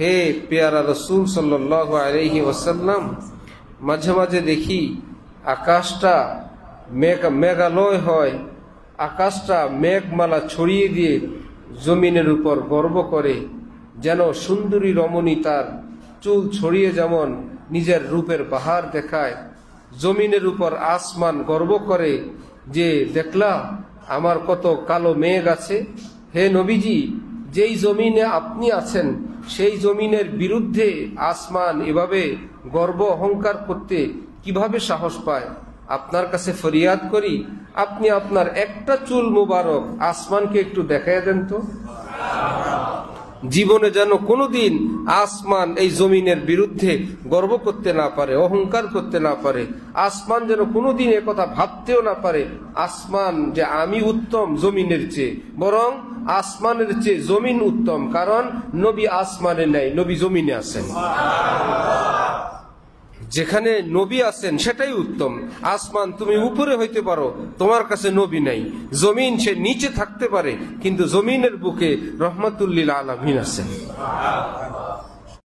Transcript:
হে পেয়ারা রসুল সাল্লাল্লাহু আলাইহি ওয়াসাল্লাম, মাঝে মাঝে দেখি আকাশটা মেঘালয় হয়, আকাশটা মেঘমালা ছড়িয়ে দিয়ে জমিনের উপর গর্ব করে, যেন সুন্দরী রমণী তার চুল ছড়িয়ে যেমন নিজের রূপের বাহার দেখায়। জমিনের উপর আসমান গর্ব করে যে দেখলা আমার কত কালো মেঘ আছে। হে নবীজি, যেই জমিনে আপনি আছেন সেই জমিনের বিরুদ্ধে আসমান এভাবে গর্ব অহংকার করতে কিভাবে সাহস পায়? আপনার কাছে ফরিয়াদ করি, আপনি আপনার একটা চুল মুবারক আসমানকে একটু দেখাইয়া দেন তো। জীবনে যেন কোনোদিন আসমান এই জমিনের বিরুদ্ধে গর্ব করতে না পারে, অহংকার করতে না পারে। আসমান যেন কোনোদিন একথা ভাবতেও না পারে আসমান যে আমি উত্তম জমিনের চেয়ে, বরং আসমানের চেয়ে জমিন উত্তম। কারণ নবী আসমানে নাই, নবী জমিনে আছেন। যেখানে নবী আছেন সেটাই উত্তম। আসমান তুমি উপরে হইতে পারো, তোমার কাছে নবী নাই। জমিন সে নিচে থাকতে পারে, কিন্তু জমিনের বুকে রহমাতুল লিল আলামিন আছেন।